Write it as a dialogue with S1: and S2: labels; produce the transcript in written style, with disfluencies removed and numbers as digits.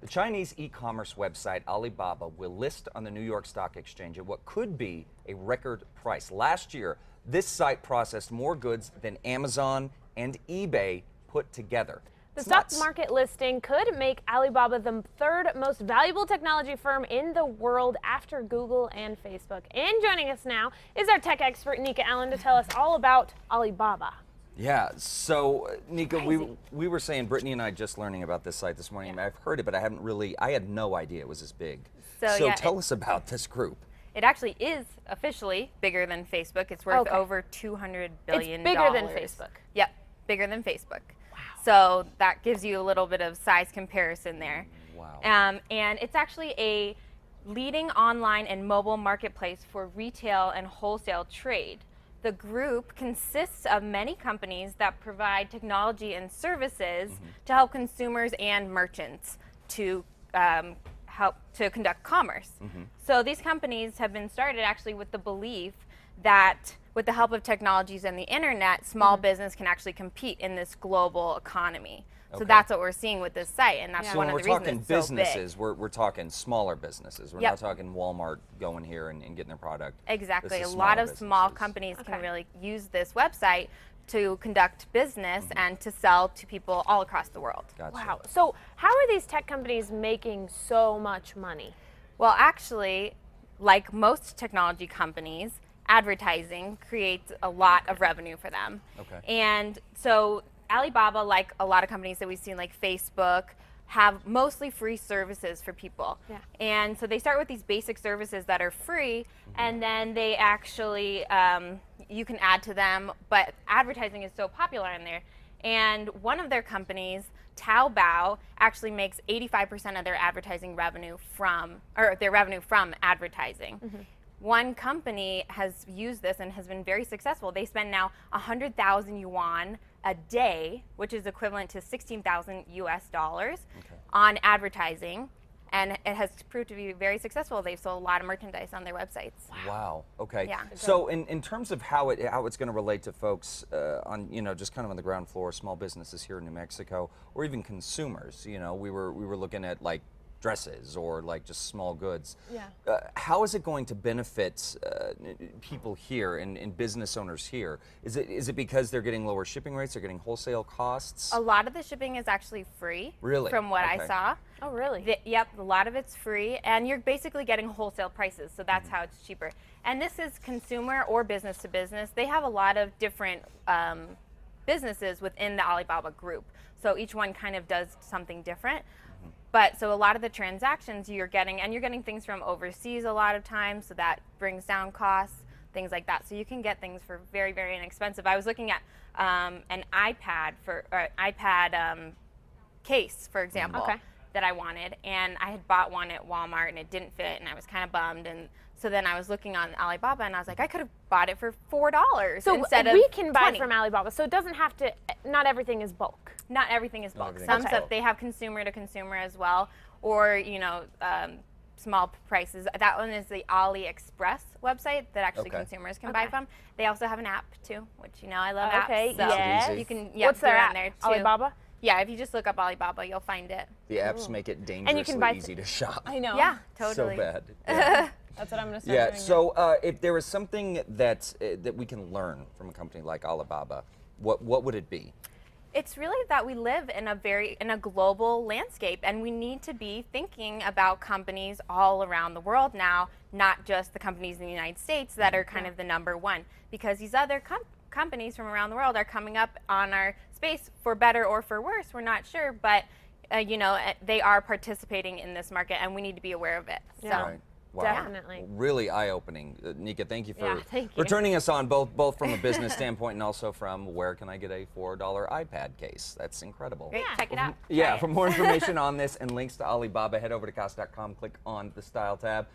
S1: The Chinese e-commerce website Alibaba will list on the New York Stock Exchange at what could be a record price. Last year, this site processed more goods than Amazon and eBay put together.
S2: The stock market listing could make Alibaba the third most valuable technology firm in the world after Google and Facebook. And joining us now is our tech expert, Nika Allen, to tell us all about Alibaba.
S1: Yeah, so Nika, we were saying, Brittany and I just learning about this site this morning.
S2: Yeah.
S1: I've heard it, but I had no idea it was this big.
S3: So
S1: tell us about this group.
S3: It actually is officially bigger than Facebook. It's worth over $200 billion.
S2: It's bigger than Facebook.
S3: Yep, bigger than Facebook. Wow. So that gives you a little bit of size comparison there.
S1: Wow.
S3: And it's actually a leading online and mobile marketplace for retail and wholesale trade. The group consists of many companies that provide technology and services to help consumers and merchants to help to conduct commerce. So these companies have been started actually with the belief that with the help of technologies and the internet, small business can actually compete in this global economy. So that's what we're seeing with this site, and that's one of the reasons it's so big.
S1: So when we're talking businesses, we're talking smaller businesses. We're not talking Walmart going here and getting their product.
S3: Exactly. A lot of small companies can really use this website to conduct business and to sell to people all across the world.
S1: Gotcha.
S2: Wow. So how are these tech companies making so much money?
S3: Well, actually, like most technology companies, advertising creates a lot of revenue for them. And so Alibaba, like a lot of companies that we've seen like Facebook, have mostly free services for people. And so they start with these basic services that are free, and then they actually, you can add to them, but advertising is so popular in there. And one of their companies, Taobao, actually makes 85% of their advertising revenue from, or their revenue from advertising. One company has used this and has been very successful. They spend now 100,000 yuan a day, which is equivalent to 16,000 US dollars on advertising, and it has proved to be very successful. They've sold a lot of merchandise on their websites.
S1: Wow. Okay.
S3: Yeah.
S1: So in terms of how it's going to relate to folks on just kind of on the ground floor, small businesses here in New Mexico, or even consumers, we were looking at like dresses or like just small goods. How is it going to benefit people here and business owners here? Is it because they're getting lower shipping rates? They're getting wholesale costs?
S3: A lot of the shipping is actually free.
S1: Really?
S3: From what I saw.
S2: Oh, really?
S3: Yep, a lot of it's free, and you're basically getting wholesale prices, so that's how it's cheaper. And this is consumer or business to business. They have a lot of different businesses within the Alibaba group, so each one kind of does something different. But so a lot of the transactions you're getting, and you're getting things from overseas a lot of times, so that brings down costs, things like that. So you can get things for very, very inexpensive. I was looking at an iPad case, for example, that I wanted, and I had bought one at Walmart and it didn't fit, and I was kind of bummed. And so then I was looking on Alibaba and I was like, I could have bought it for $4
S2: so
S3: instead of
S2: we can buy
S3: $20.
S2: from Alibaba, so it doesn't have to, not everything is bulk.
S3: Not everything is bulk. Some stuff they have consumer to consumer as well, or small prices. That one is the AliExpress website that actually consumers can buy from. They also have an app too, which I love apps. So
S2: yes.
S3: you can
S2: What's their app?
S3: there too.
S2: Alibaba?
S3: Yeah, if you just look up Alibaba, you'll find it.
S1: The apps make it dangerously easy to shop.
S4: I know.
S3: Yeah, totally.
S1: So bad. Yeah.
S4: That's what I'm going to start doing.
S1: So if there was something that we can learn from a company like Alibaba, what would it be?
S3: It's really that we live in a global landscape, and we need to be thinking about companies all around the world now, not just the companies in the United States that are kind of the number one, because these other companies from around the world are coming up on our space for better or for worse. We're not sure, but they are participating in this market, and we need to be aware of it. So.
S1: Right. Wow.
S2: Definitely.
S1: Really eye-opening. Nika, thank you for
S2: thank you.
S1: turning us on, both from a business standpoint and also from where can I get a $4 iPad case. That's incredible.
S3: Great, check it out.
S1: Yeah, for more information on this and links to Alibaba, head over to Cost.com, click on the Style tab.